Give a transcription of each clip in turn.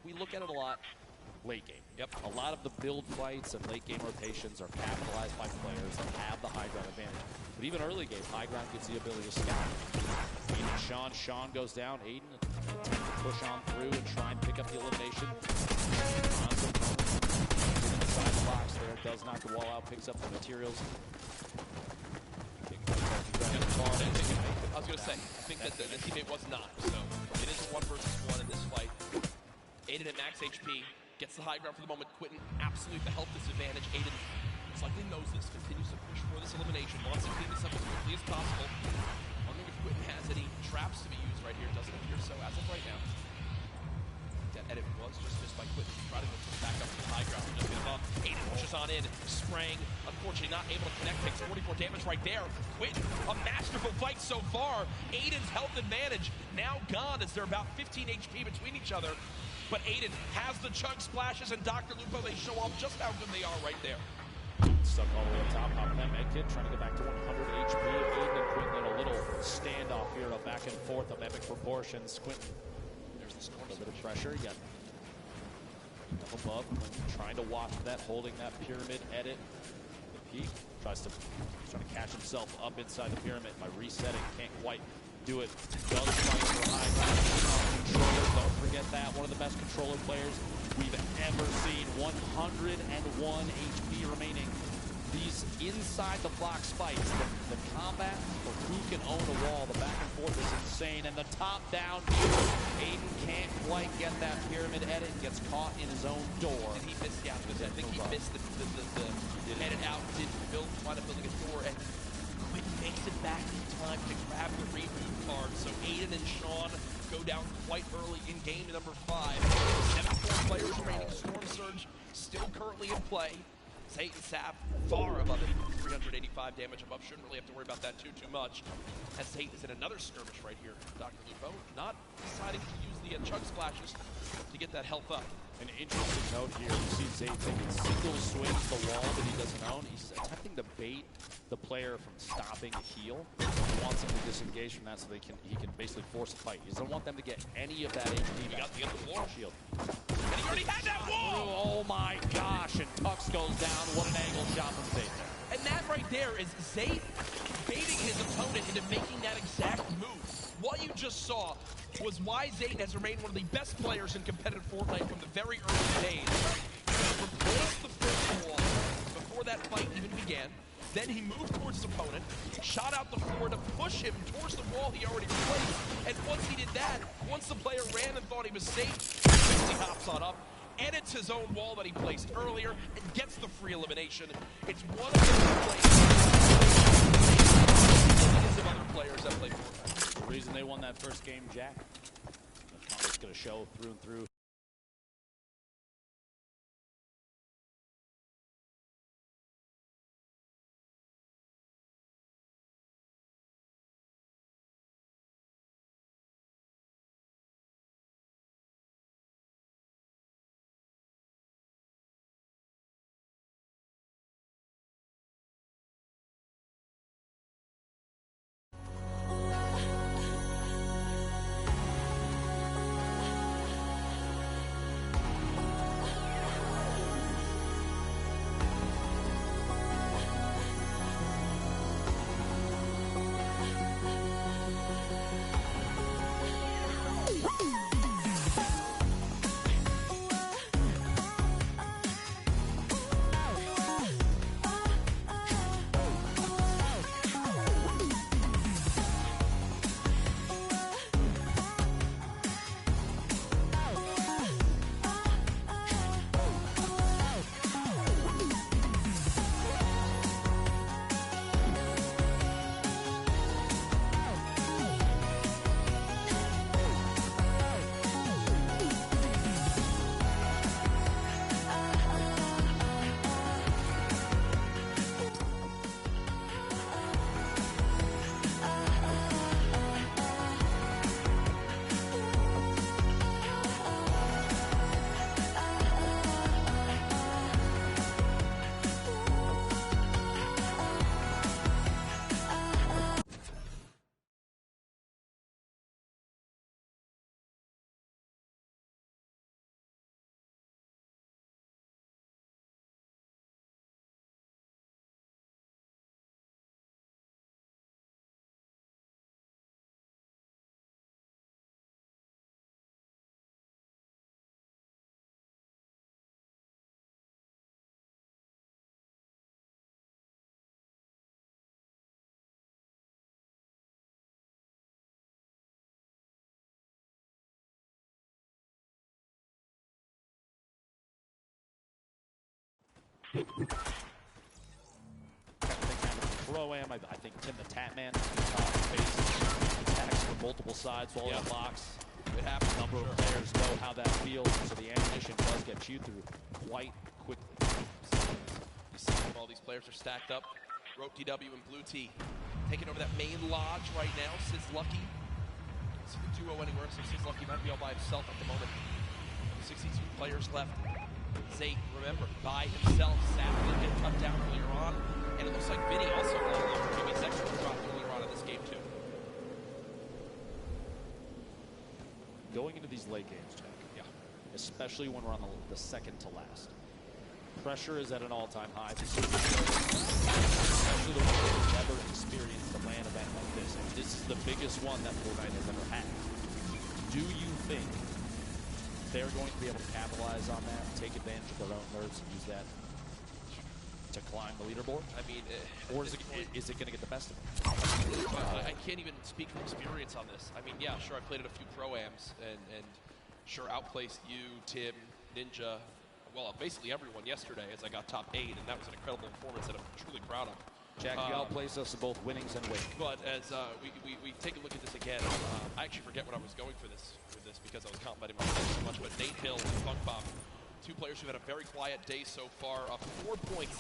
We look at it a lot late game. Yep. A lot of the build fights and late game rotations are capitalized by players that have the high ground advantage. But even early game, high ground gives the ability to scout. Aiden, Sean. Sean goes down. Aiden push on through and try and pick up the elimination. Inside the box there, does knock the wall out, picks up the materials. I was going to say, I think that the teammate was not. So it is 1 versus 1 in this fight. Aiden at max HP. Gets the high ground for the moment. Quentin, absolutely the health disadvantage. Aiden likely knows this, continues to push for this elimination, wants to clean this up as quickly as possible. Wondering if Quentin has any traps to be used right here. Doesn't appear so as of right now. That edit was just missed by Quentin. Trying to go back up to the high ground. Just get him up. Aiden pushes on in, spraying. Unfortunately not able to connect. Takes 44 damage right there. Quentin, a masterful fight so far. Aiden's health advantage now gone as they're about 15 HP between each other. But Aiden has the chug splashes, and Dr. Lupo, they show off just how good they are right there. Stuck all the way up top, popping that med kit, trying to get back to 100 HP. Aiden and Quentin in a little standoff here, a back and forth of epic proportions. Quentin, there's the storm, a bit of pressure. You got up above, Quentin trying to watch that, holding that pyramid edit. The peak, trying to catch himself up inside the pyramid by resetting, can't quite do it. Does fight for high ground controller. Don't forget that. One of the best controller players we've ever seen. 101 HP remaining. These inside the box fights, the combat for who can own a wall, the back and forth is insane. And the top down view, Aiden can't quite get that pyramid edit, gets caught in his own door. Did he miss? Yeah, because I think he missed the edit out, didn't wind up building a door, and Quentin makes it back in time to grab the reboot card. So Aiden and Sean go down quite early in game number 5. 7 players remaining. Storm Surge still currently in play. Zayt and Sap far above it, 385 damage above. Shouldn't really have to worry about that too much. As Zayt is in another skirmish right here. Dr. Lupo not deciding to use the chug splashes to get that health up. An interesting note here, you see Zayt taking single swings the wall that he doesn't own. He's attempting to bait the player from stopping a heal. He wants him to disengage from that so he can basically force a fight. He doesn't want them to get any of that HP back. He got the other floor Shield. And he already had that wall! Oh my gosh, and Tux goes down. What an angle shot from Zayt there. And that right there is Zayt baiting his opponent into making that exact move. What you just saw was why Zayt has remained one of the best players in competitive Fortnite from the very early days. He replaced the first wall before that fight even began. Then he moved towards his opponent, shot out the floor to push him towards the wall he already replaced. And once he did that, once the player ran and thought he was safe, he quickly hops on up, edits his own wall that he placed earlier, and gets the free elimination. It's one of the other players that play Fortnite. The reason they won that first game, Jack, it's going to show through and through. Pro-Am, I think Tim the Tatman faces attacks from multiple sides while in the box. It happens. A number of players know how that feels, so the ammunition does get chewed through quite quickly. You see when all these players are stacked up. Rope DW and Blue T taking over that main lodge right now. Sid's lucky. See the duo anywhere, so Sid's lucky might be all by himself at the moment. 62 players left. Zate, remember, by himself. Sadly, get cut down earlier on. And it looks like Vinny also all over. Maybe Zexer was dropped earlier on in this game, too. Going into these late games, Jack, especially when we're on the second to last, pressure is at an all-time high. Especially the ones that have never experienced a LAN event like this. And this is the biggest one that Fortnite has ever had. Do you think they're going to be able to capitalize on that, take advantage of their own nerves, and use that to climb the leaderboard? I mean, or is it going to get the best of it? I can't even speak from experience on this. I mean, yeah, sure, I played at a few pro-ams and sure outplaced you, Tim, Ninja, well, basically everyone yesterday as I got top 8, and that was an incredible performance that I'm truly proud of. Jack, you outplaced us in both winnings and wins. But as we take a look at this again, I actually forget what I was going for this because I was complimenting myself so much, but Nate Hill and Funk Bomb, two players who've had a very quiet day so far, up 4 points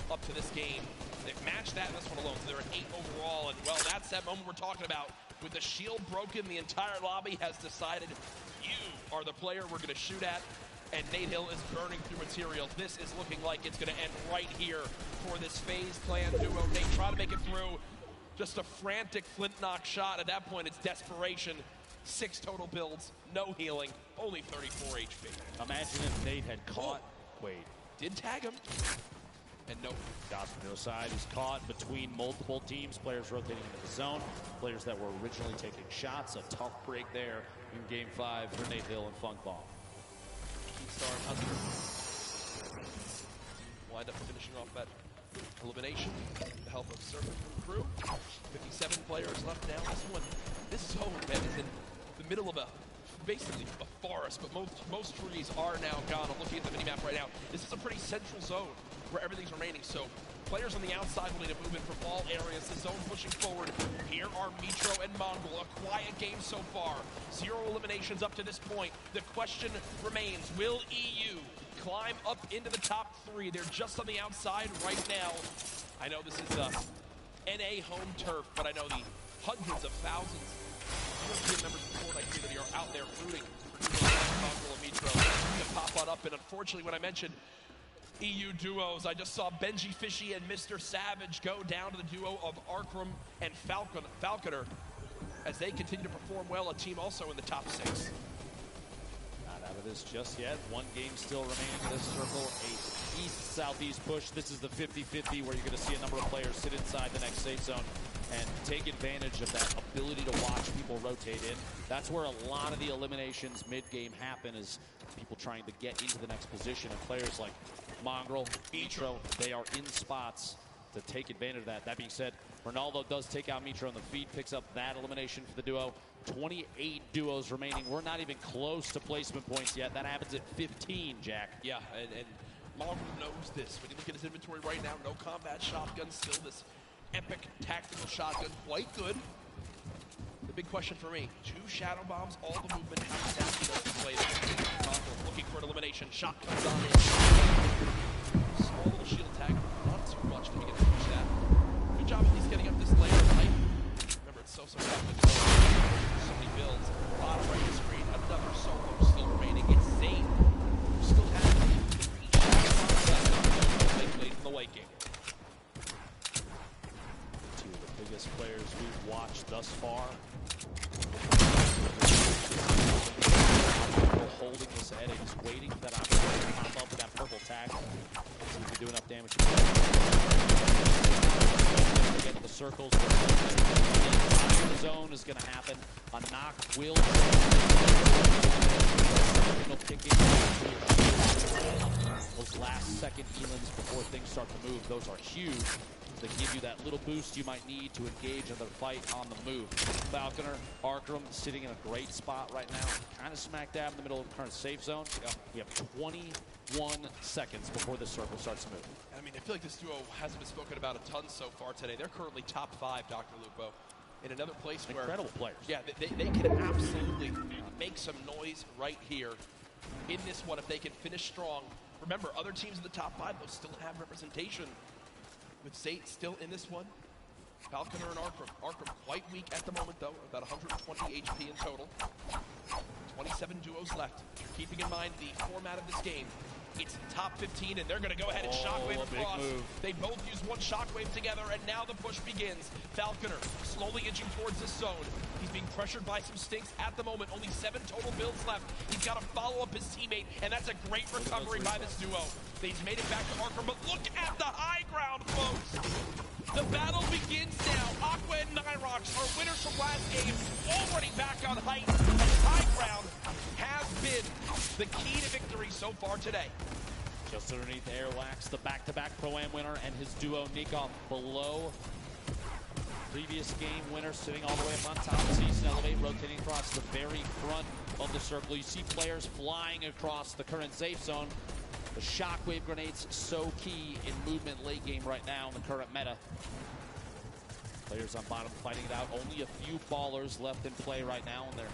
up to this game. They've matched that in this one alone, so they're at 8 overall, and well, that's that moment we're talking about. With the shield broken, the entire lobby has decided you are the player we're going to shoot at, and Nate Hill is burning through material. This is looking like it's going to end right here for this FaZe Clan duo. Nate trying to make it through. Just a frantic flint knock shot. At that point, it's desperation. 6 total builds, no healing, only 34 HP. Imagine if Nate had caught. Wait. Did tag him. And no. Dots from the other side is caught between multiple teams. Players rotating into the zone. Players that were originally taking shots. A tough break there in Game 5 for Nate Hill and Funk Ball. Keystar and Hunter wind up finishing off that elimination with the help of Surfer and crew. 57 players left now. This zone, man, is in the middle of basically a forest, but most trees are now gone. I'm looking at the minimap right now. This is a pretty central zone where everything's remaining. So players on the outside will need to move in from all areas. The zone pushing forward. Here are Mitro and Mongol. A quiet game so far. 0 eliminations up to this point. The question remains, will EU climb up into the top 3? They're just on the outside right now. I know this is NA home turf, but I know the hundreds of thousands of European members of the Fortnite community are out there rooting for Mongol and Mitro to pop on up. And unfortunately, when I mentioned EU duos, I just saw Benji Fishy and Mr. Savage go down to the duo of Arkram and Falconer as they continue to perform well, a team also in the top 6. Not out of this just yet. 1 game still remaining in this circle. A east-southeast push. This is the 50-50 where you're going to see a number of players sit inside the next safe zone and take advantage of that ability to watch people rotate in. That's where a lot of the eliminations mid-game happen, is people trying to get into the next position, and players like Mongrel, Mitro, they are in spots to take advantage of that. That being said, Ronaldo does take out Mitro in the feed, picks up that elimination for the duo. 28 duos remaining. We're not even close to placement points yet. That happens at 15, Jack. Yeah, and Mongrel knows this. When you look at his inventory right now, no combat shotgun, still this epic tactical shotgun, quite good. The big question for me, 2 shadow bombs, all the movement, how exactly does he play this? Mongrel looking for an elimination, shot comes on in. Small little shield tag, not too much to begin to push that. Good job at least getting up this layer of light. Remember, it's so tough to do. So many builds, bottom right of the screen, another solo still remaining. It's Zane, who still has 3 shadow bombs left late in the late game. 2 of the biggest players we've watched thus far. Holding this head, he's waiting for that opportunity to pop up with that purple tag. See if he can do enough damage. Get to the circles. The zone is going to happen. A knock will kick in. Those last second healings before things start to move, those are huge. that give you that little boost you might need to engage in the fight on the move. Falconer, Arkram sitting in a great spot right now, kind of smack dab in the middle of the current safe zone. We have 21 seconds before this circle starts to move. I mean, I feel like this duo hasn't been spoken about a ton so far today. They're currently top 5, Dr. Lupo, in another place where... Incredible players. Yeah, they can absolutely make some noise right here in this one if they can finish strong. Remember, other teams in the top 5, though, still have representation. With Zayt still in this one, Falconer and Arkram. Arkram quite weak at the moment, though, about 120 HP in total. 27 duos left. Keeping in mind the format of this game, it's top 15, and they're going to go ahead and shockwave across. They both use one shockwave together, and now the push begins. Falconer slowly inching towards this zone. He's being pressured by some stinks at the moment. Only 7 total builds left. He's got to follow up his teammate, and that's a great recovery by this duo. He's made it back to Arkram, but look at the high ground, folks. The battle begins now. Aqua and Nyrox are winners from last game, already back on height. And high ground has been the key to victory so far today. Just underneath Airwax, the back-to-back Pro-Am winner, and his duo Nikov below. Previous game winner sitting all the way up on top. Season Elevate rotating across the very front of the circle. You see players flying across the current safe zone. The shockwave grenades so key in movement late game right now in the current meta. Players on bottom fighting it out. Only a few ballers left in play right now, and they're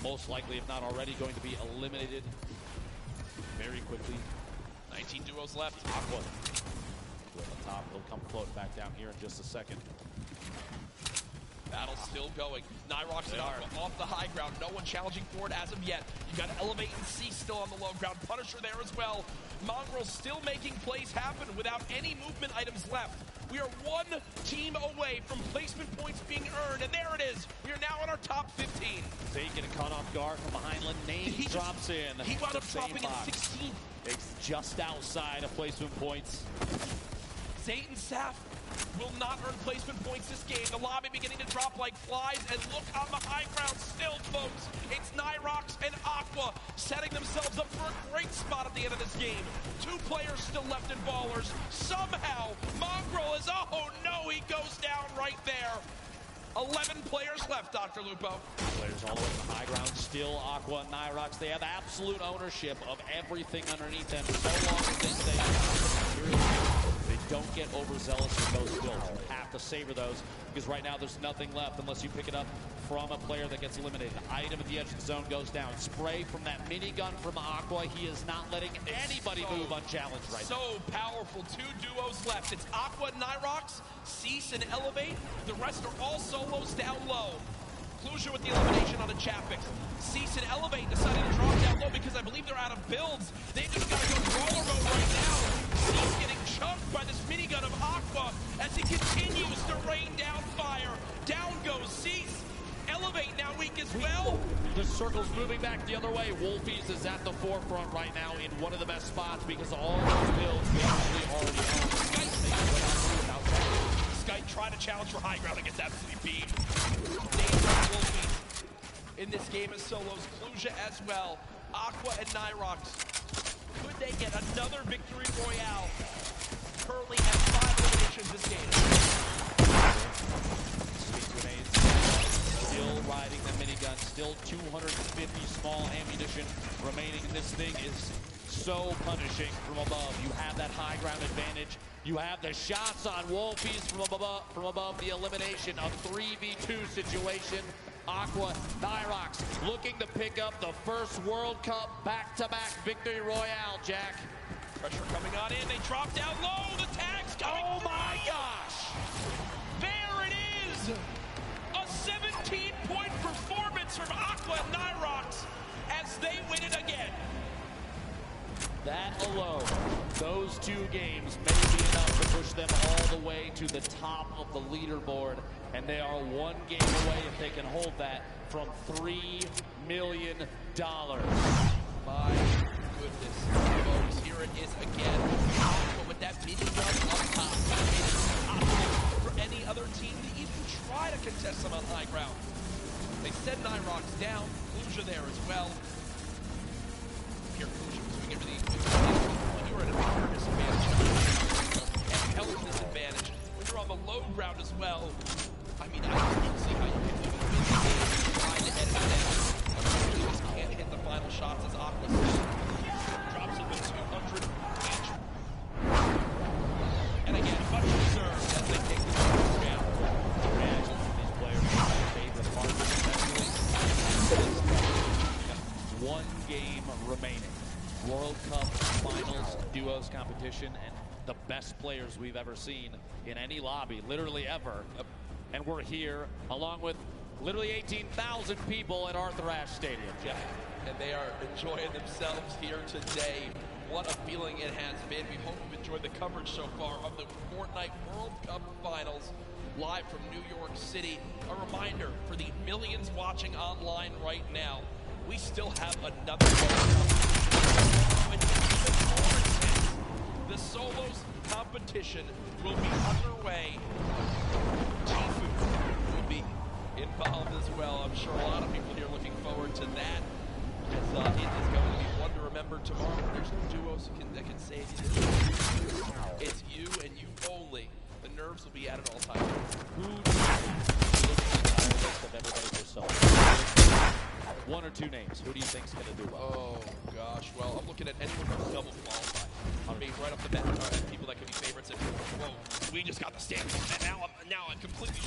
most likely, if not already, going to be eliminated very quickly. 19 duos left. Aqua on the top. He'll come floating back down here in just a second. Battle still going. Nyrox and Aqua off the high ground. No one challenging for it as of yet. You got Elevate and C still on the low ground. Punisher there as well. Mongrel still making plays happen without any movement items left. We are one team away from placement points being earned, and there it is. We are now in our top 15. Zay getting caught off guard from behind. Name drops in. He wound up dropping in 16th. It's just outside of placement points. Zayt and Saf will not earn placement points this game. The lobby beginning to drop like flies, and look on the high ground still, folks. It's Nyrox and Aqua setting themselves up for a great spot at the end of this game. 2 players still left in ballers. Somehow, Mongrel is, oh no, he goes down right there. 11 players left, Dr. Lupo. Players all the way to the high ground. Still Aqua and Nyrox. They have absolute ownership of everything underneath them. So long as they stay they don't get overzealous with those builds. You have to savor those, because right now there's nothing left unless you pick it up from a player that gets eliminated. Item at the edge of the zone goes down. Spray from that minigun from Aqua. He is not letting anybody move unchallenged right now. So powerful. 2 duos left. It's Aqua and Nyrox, Cease and Elevate. The rest are all solos down low. Clusia with the elimination on a Chapix. Cease and Elevate decided to drop down low because I believe they're out of builds. They just got to go brawler mode right now. Cease getting chunked by this minigun of Aqua as he continues to rain down fire. Down goes Cease. Elevate now weak as well. The circle's moving back the other way. Wolfies is at the forefront right now in one of the best spots because all those builds we actually already own. Skype trying to challenge for high ground and gets absolutely beamed. Dangerous Wolfies in this game as solos. Clusia as well. Aqua and Nyrox. Could they get another victory royale? Currently at 5 eliminations this game. Still riding the minigun, still 250 small ammunition remaining. This thing is so punishing from above. You have that high ground advantage. You have the shots on Wolfies from above the elimination. A 3v2 situation. Aqua, Nyrox looking to pick up the first World Cup back-to-back victory royale, Jack. Pressure coming on in. They drop down low. The tag's coming. Oh my gosh! There it is! A 17-point performance from Aqua and Nyrox as they win it again. That alone, those 2 games may be enough to push them all the way to the top of the leaderboard, and they are 1 game away, if they can hold that, from $3 million. My goodness, folks, here it is again. Aqua with that minigun up top. It's impossible for any other team to even try to contest them on high ground. They send Nyrox down. Clusia there as well. Here, Clusia moving into the... You are at a bigger disadvantage. And health disadvantage. When you're on the as well. I mean, I just don't see how you can even win the game trying to edit it down. Unfortunately, just can't hit the final shots as Aqua drops it with 200 each. And again, much deserved as they take the first down. Reaction from these players is my favorite part, especially. One game remaining. World Cup Finals Duos competition, and the best players we've ever seen in any lobby, literally ever. And we're here along with literally 18,000 people at Arthur Ashe Stadium. Yeah, and they are enjoying themselves here today. What a feeling it has been. We hope you've enjoyed the coverage so far of the Fortnite World Cup Finals live from New York City. A reminder for the millions watching online right now, we still have another World Cup. The solos competition will be underway. Tifu will be involved as well. I'm sure a lot of people here looking forward to that. As it is going to be one to remember tomorrow. There's no duos that can save you. It's you and you only. The nerves will be at an all-time. Who of everybody herself? One or two names. Who do you think's going to do well? Oh gosh. Well, I'm looking at anyone who's double qualified. I mean, right off the bat, people that could be favorites. And whoa, we just got the standings, and now I'm completely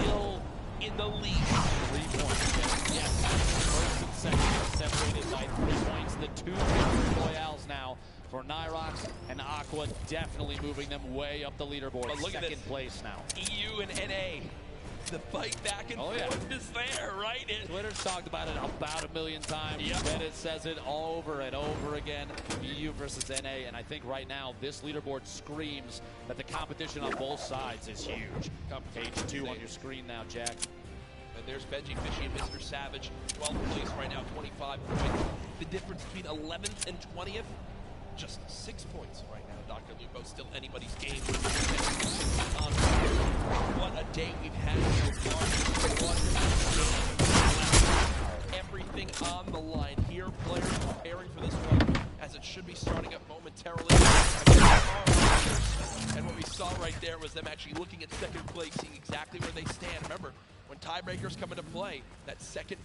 still in the lead. 3 points. Yes. First and second are separated by 3 points. The two victory royales now for Nyrox and Aqua, definitely moving them way up the leaderboard. But look second at this. place now. EU and NA. The fight back and forth is there, right? Twitter's talked about it about 1 million times. Yep. Reddit says it over and over again. EU versus NA, and I think right now this leaderboard screams that the competition on both sides is huge. Page 2 on your screen now, Jack. And there's Benji Fishy and Mr. Savage. 12th place right now, 25 points. The difference between 11th and 20th, just 6 points right now. Dr. Lupo, still anybody's game. What a day we've had so far. Everything on the line here. Players preparing for this one as it should be starting up momentarily. And what we saw right there was them actually looking at second place, seeing exactly where they stand. Remember, when tiebreakers come into play, that second